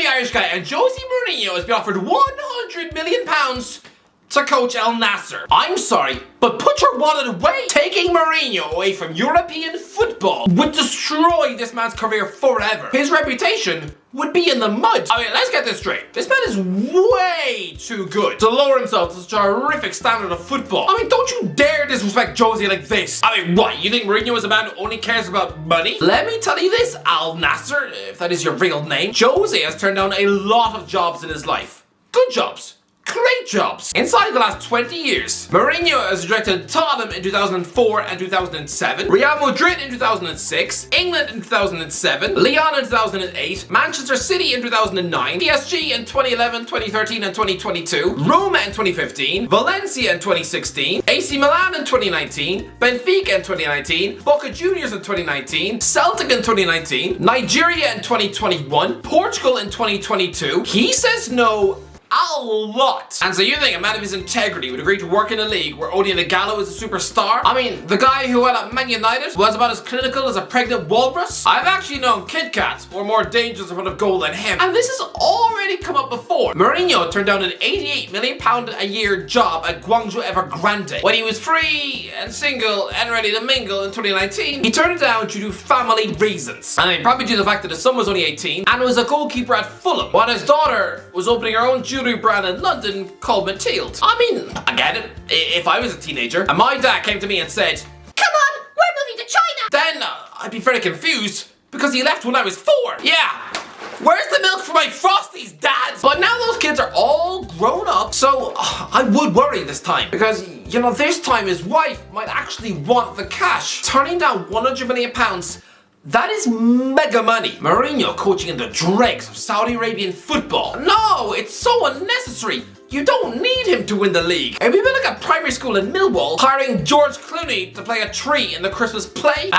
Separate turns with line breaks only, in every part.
the Irish guy, and Jose Mourinho has been offered £100 million to coach Al-Nassr. I'm sorry, but put your wallet away. Taking Mourinho away from European football would destroy this man's career forever. His reputation would be in the mud. I mean, let's get this straight. This man is way too good to lower himself to such a horrific standard of football. I mean, don't you dare disrespect Jose like this. I mean, what? You think Mourinho is a man who only cares about money? Let me tell you this, Al-Nassr, if that is your real name. Jose has turned down a lot of jobs in his life. Good jobs. Great jobs. Inside the last 20 years, Mourinho has directed Tottenham in 2004 and 2007, Real Madrid in 2006, England in 2007, Lyon in 2008, Manchester City in 2009, PSG in 2011, 2013 and 2022, Roma in 2015, Valencia in 2016, AC Milan in 2019, Benfica in 2019, Boca Juniors in 2019, Celtic in 2019, Nigeria in 2021, Portugal in 2022. He says no a lot. And so you think a man of his integrity would agree to work in a league where Odion Igalo is a superstar? I mean, the guy who went at Man United was about as clinical as a pregnant walrus? I've actually known Kit Kats who were more dangerous in front of goal than him. And this has already come up before. Mourinho turned down an £88 million a year job at Guangzhou Evergrande. When he was free and single and ready to mingle in 2019, he turned it down due to family reasons. I mean, probably due to the fact that his son was only 18 and was a goalkeeper at Fulham, while his daughter was opening her own jewelry brand in London called Mathilde. I mean, I get it. If I was a teenager and my dad came to me and said, "Come on, we're moving to China," then I'd be very confused because he left when I was 4. Yeah. Where's the milk for my Frosties, Dad? But now those kids are all grown up, so I would worry this time. Because, you know, this time his wife might actually want the cash. Turning down £100 million, that is mega money. Mourinho coaching in the dregs of Saudi Arabian football. No, it's so unnecessary. You don't need him to win the league. It'd be a bit like a primary school in Millwall hiring George Clooney to play a tree in the Christmas play.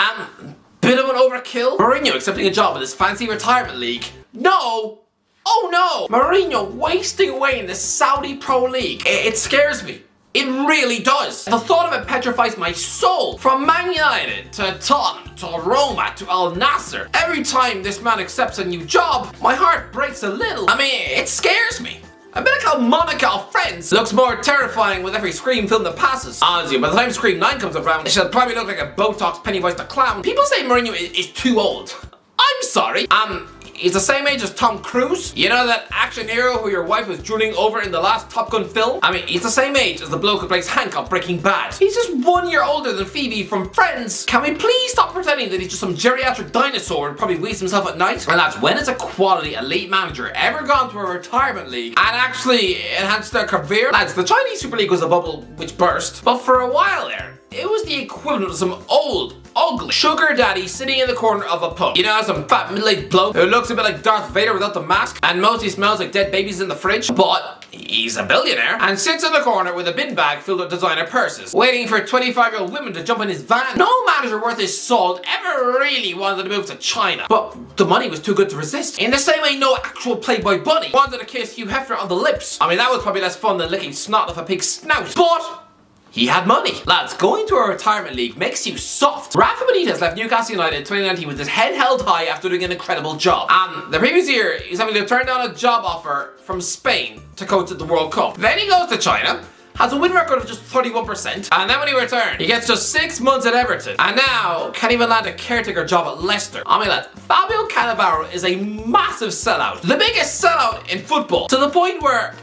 Bit of an overkill. Mourinho accepting a job in this fancy retirement league. No. Oh no. Mourinho wasting away in the Saudi Pro League. It scares me. It really does. The thought of it petrifies my soul. From Man United to Tottenham to Roma to Al-Nassr. Every time this man accepts a new job, my heart breaks a little. I mean, it scares me. A bit like how Monica of Friends looks more terrifying with every Scream film that passes. Honestly, by the time Scream 9 comes around, she'll probably look like a Botox Pennywise the Clown. People say Mourinho is too old. I'm sorry. He's the same age as Tom Cruise. You know that action hero who your wife was drooling over in the last Top Gun film? I mean, he's the same age as the bloke who plays Hank on Breaking Bad. He's just 1 year older than Phoebe from Friends. Can we please stop pretending that he's just some geriatric dinosaur and probably wastes himself at night? And that's when has a quality elite manager ever gone to a retirement league and actually enhanced their career? Lads, the Chinese Super League was a bubble which burst, but for a while there, it was the equivalent of some old, ugly sugar daddy sitting in the corner of a pub. You know, some fat middle-aged bloke who looks a bit like Darth Vader without the mask and mostly smells like dead babies in the fridge, but he's a billionaire and sits in the corner with a bin bag filled with designer purses, waiting for 25-year-old women to jump in his van. No manager worth his salt ever really wanted to move to China, but the money was too good to resist. In the same way no actual Playboy bunny wanted to kiss Hugh Hefner on the lips. I mean, that was probably less fun than licking snot off a pig's snout, but he had money. Lads, going to a retirement league makes you soft. Rafa Benitez left Newcastle United in 2019 with his head held high after doing an incredible job. The previous year, he's having to turn down a job offer from Spain to coach at the World Cup. Then he goes to China, has a win record of just 31%, and then when he returned, he gets just 6 months at Everton, and now can't even land a caretaker job at Leicester. I mean, lad, Fabio Cannavaro is a massive sellout. The biggest sellout in football, to the point where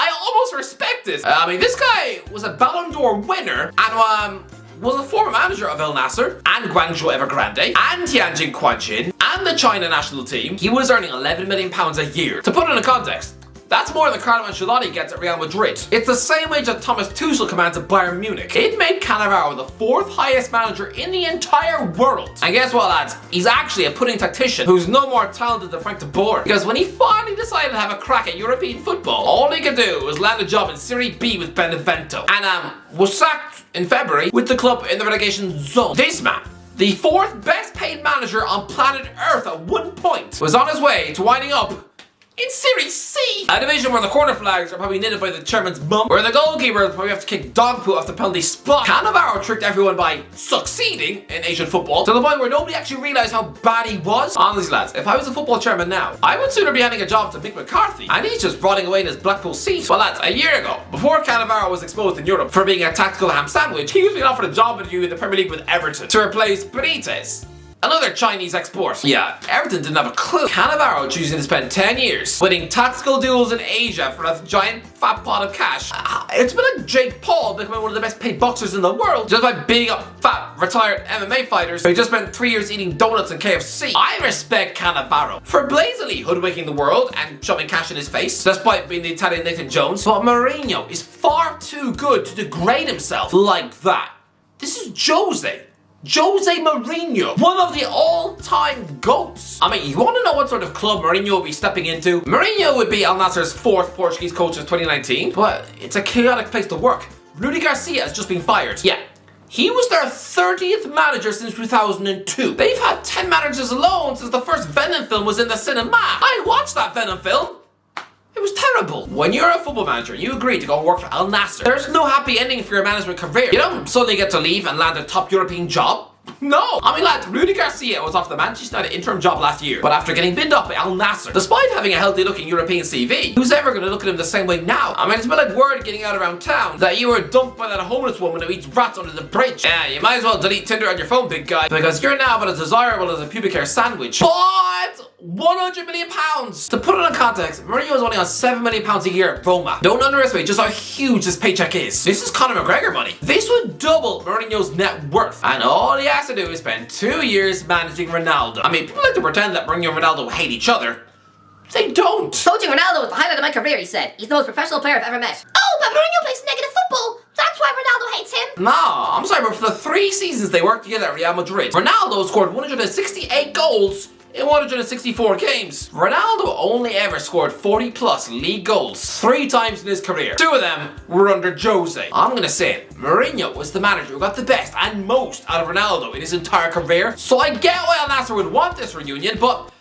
I almost respect this. I mean, this guy was a Ballon d'Or winner and was a former manager of Al-Nassr and Guangzhou Evergrande and Tianjin Quanjin and the China national team. He was earning £11 million a year. To put it in context, that's more than Carlo Ancelotti gets at Real Madrid. It's the same wage that Thomas Tuchel commands at Bayern Munich. It made Cannavaro the 4th highest manager in the entire world. And guess what, lads? He's actually a pudding tactician who's no more talented than Frank de Boer. Because when he finally decided to have a crack at European football, all he could do was land a job in Serie B with Benevento. And was sacked in February with the club in the relegation zone. This man, the 4th best paid manager on planet Earth at one point, was on his way to winding up in Serie C. A division where the corner flags are probably knitted by the chairman's bum, where the goalkeeper will probably have to kick dog poo off the penalty spot. Cannavaro tricked everyone by succeeding in Asian football to the point where nobody actually realised how bad he was. Honestly lads, if I was a football chairman now, I would sooner be handing a job to Mick McCarthy, and he's just rotting away in his Blackpool seat. Well lads, a year ago, before Cannavaro was exposed in Europe for being a tactical ham sandwich, he was being offered a job interview in the Premier League with Everton to replace Benitez, another Chinese export. Yeah, Everton didn't have a clue. Cannavaro choosing to spend 10 years winning tactical duels in Asia for a giant fat pot of cash. It's been like Jake Paul becoming one of the best paid boxers in the world just by beating up fat, retired MMA fighters who just spent 3 years eating donuts and KFC. I respect Cannavaro for blazingly hoodwinking the world and shoving cash in his face, despite being the Italian Nathan Jones. But Mourinho is far too good to degrade himself like that. This is Jose Mourinho, one of the all-time GOATs. I mean, you want to know what sort of club Mourinho will be stepping into? Mourinho would be Al-Nassr's 4th Portuguese coach of 2019, but it's a chaotic place to work. Rudy Garcia has just been fired. Yeah, he was their 30th manager since 2002. They've had 10 managers alone since the first Venom film was in the cinema. I watched that Venom film. It was terrible. When you're a football manager, you agree to go work for Al-Nassr. There's no happy ending for your management career. You don't suddenly get to leave and land a top European job. No! I mean, lad, Rudy Garcia was off the Manchester United interim job last year, but after getting binned up by Al-Nassr, despite having a healthy-looking European CV, who's ever going to look at him the same way now? I mean, it's been like word getting out around town that you were dumped by that homeless woman who eats rats under the bridge. Yeah, you might as well delete Tinder on your phone, big guy, because you're now about as desirable as a pubic hair sandwich. But £100 million! To put it in context, Mourinho is only on £7 million a year at Roma. Don't underestimate just how huge this paycheck is. This is Conor McGregor money. This would double Mourinho's net worth, and all he has to do is spend 2 years managing Ronaldo. I mean, people like to pretend that Mourinho and Ronaldo hate each other. They don't.
Coaching Ronaldo was the highlight of my career, he said. He's the most professional player I've ever met. Oh, but Mourinho plays negative football. That's why Ronaldo hates him.
Nah, I'm sorry, but for the 3 seasons they worked together at Real Madrid, Ronaldo scored 168 goals in 164 games. Ronaldo only ever scored 40+ league goals 3 times in his career. 2 of them were under Jose. I'm gonna say it, Mourinho was the manager who got the best and most out of Ronaldo in his entire career. So I get why Al-Nassr would want this reunion, but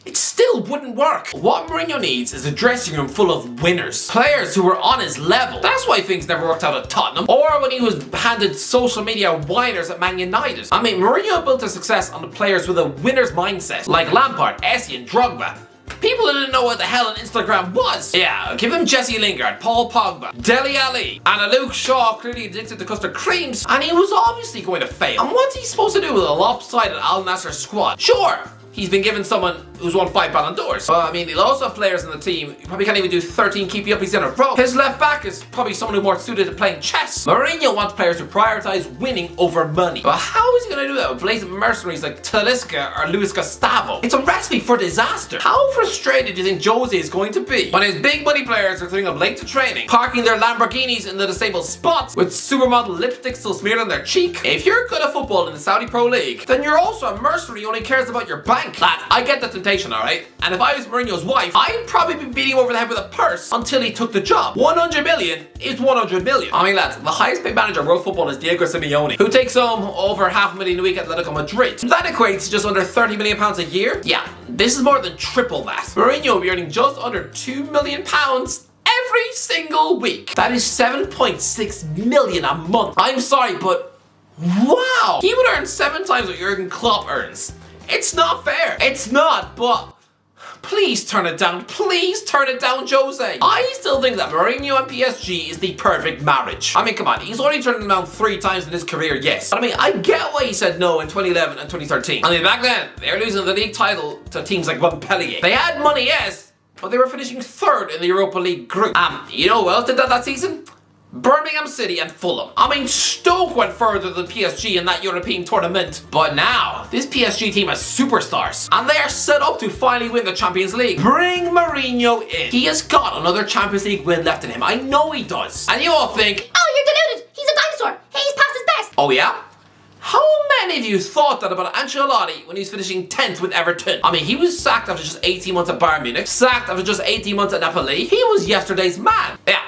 it still wouldn't work. What Mourinho needs is a dressing room full of winners. Players who were on his level. That's why things never worked out at Tottenham, or when he was handed social media whiners at Man United. I mean, Mourinho built his success on the players with a winner's mindset, like Lampard, Essien, and Drogba. People didn't know what the hell an Instagram was. Yeah, give him Jesse Lingard, Paul Pogba, Dele Alli, and a Luke Shaw clearly addicted to custard creams, and he was obviously going to fail. And what's he supposed to do with a lopsided Al-Nassr squad? Sure, he's been given someone who's won 5 Ballon d'Ors. Well, I mean, he'll also have players in the team who probably can't even do 13 keepy-uppies in a row. His left back is probably someone who's more suited to playing chess. Mourinho wants players who prioritise winning over money. But how is he going to do that with blatant mercenaries like Talisca or Luis Gustavo? It's a recipe for disaster. How frustrated do you think Jose is going to be when his big money players are turning up late to training, parking their Lamborghinis in the disabled spots with supermodel lipstick still smeared on their cheek? If you're good at football in the Saudi Pro League, then you're also a mercenary who only cares about your bank. Lad, I get the temptation, alright? And if I was Mourinho's wife, I'd probably be beating him over the head with a purse until he took the job. 100 million is 100 million. I mean, lads, the highest paid manager in world football is Diego Simeone, who takes home over $500,000 a week at Atletico Madrid. That equates to just under £30 million a year. Yeah, this is more than triple that. Mourinho will be earning just under £2 million every single week. That is 7.6 million a month. I'm sorry, but wow! He would earn 7 times what Jurgen Klopp earns. It's not fair. It's not, but please turn it down. Please turn it down, Jose. I still think that Mourinho and PSG is the perfect marriage. I mean, come on, he's only turned them down 3 times in his career, yes. But I mean, I get why he said no in 2011 and 2013. I mean, back then, they were losing the league title to teams like Montpellier. They had money, yes, but they were finishing 3rd in the Europa League group. You know who else did that season? Birmingham City and Fulham. I mean, Stoke went further than PSG in that European tournament. But now, this PSG team has superstars, and they are set up to finally win the Champions League. Bring Mourinho in. He has got another Champions League win left in him. I know he does. And you all think,
oh, you're deluded. He's a dinosaur. He's past his best.
Oh yeah? How many of you thought that about Ancelotti when he was finishing 10th with Everton? I mean, he was sacked after just 18 months at Bayern Munich, sacked after just 18 months at Napoli. He was yesterday's man. Yeah.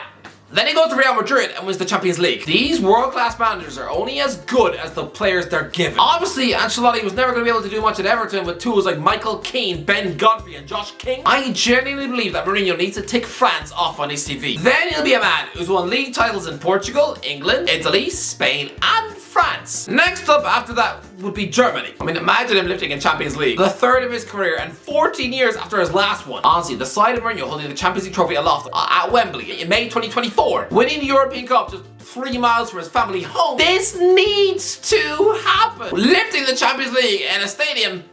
Then he goes to Real Madrid and wins the Champions League. These world-class managers are only as good as the players they're given. Obviously, Ancelotti was never going to be able to do much at Everton with tools like Michael Keane, Ben Godfrey and Josh King. I genuinely believe that Mourinho needs to tick France off on his CV. Then he'll be a man who's won league titles in Portugal, England, Italy, Spain and France. Next up after that would be Germany. I mean, imagine him lifting in Champions League, the third of his career and 14 years after his last one. Honestly, the sight of Mourinho holding the Champions League trophy aloft at Wembley in May 2024, winning the European Cup just 3 miles from his family home. This needs to happen. Lifting the Champions League in a stadium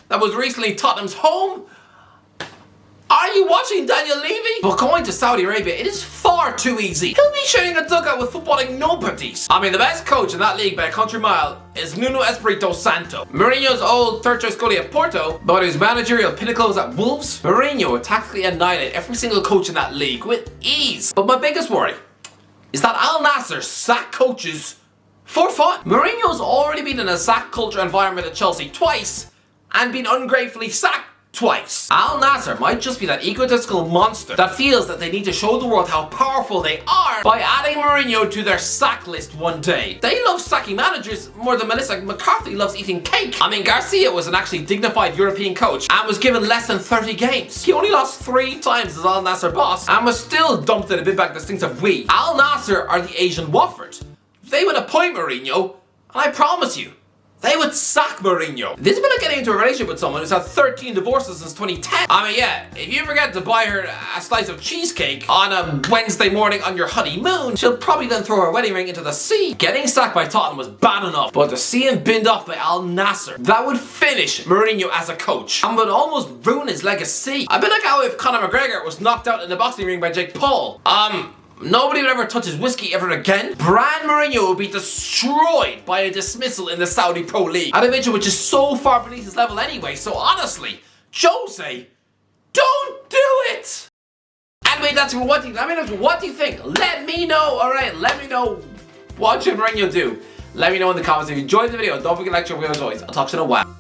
that was recently Tottenham's home. Are you watching Daniel Levy? But going to Saudi Arabia, it is far too easy. He'll be sharing a dugout with footballing nobodies. I mean, the best coach in that league by a country mile is Nuno Espirito Santo. Mourinho's old third choice goalie at Porto, but his managerial pinnacle was at Wolves. Mourinho would tactically annihilate every single coach in that league with ease. But my biggest worry is that Al-Nassr sack coaches for fun. Mourinho's already been in a sack culture environment at Chelsea twice and been ungratefully sacked twice. Al-Nassr might just be that egotistical monster that feels that they need to show the world how powerful they are by adding Mourinho to their sack list one day. They love sacking managers more than Melissa McCarthy loves eating cake. I mean, Garcia was an actually dignified European coach and was given less than 30 games. He only lost 3 times as Al-Nassr boss and was still dumped in a big bag that stinks of wee. Al-Nassr are the Asian Watford. They would appoint Mourinho, and I promise you, they would sack Mourinho. This is like getting into a relationship with someone who's had 13 divorces since 2010. I mean, yeah, if you forget to buy her a slice of cheesecake on a Wednesday morning on your honeymoon, she'll probably then throw her wedding ring into the sea. Getting sacked by Tottenham was bad enough, but to see him binned off by Al-Nassr, that would finish Mourinho as a coach and would almost ruin his legacy. A bit like how if Conor McGregor was knocked out in the boxing ring by Jake Paul. Nobody would ever touch his whiskey ever again. Brand Mourinho would be destroyed by a dismissal in the Saudi Pro League, a division which is so far beneath his level anyway. So honestly, Jose, don't do it! Anyway, that's what do you, what do you think? Let me know, alright? Let me know what should Mourinho do. Let me know in the comments if you enjoyed the video. Don't forget to like, share, as always. I'll talk to you in a while.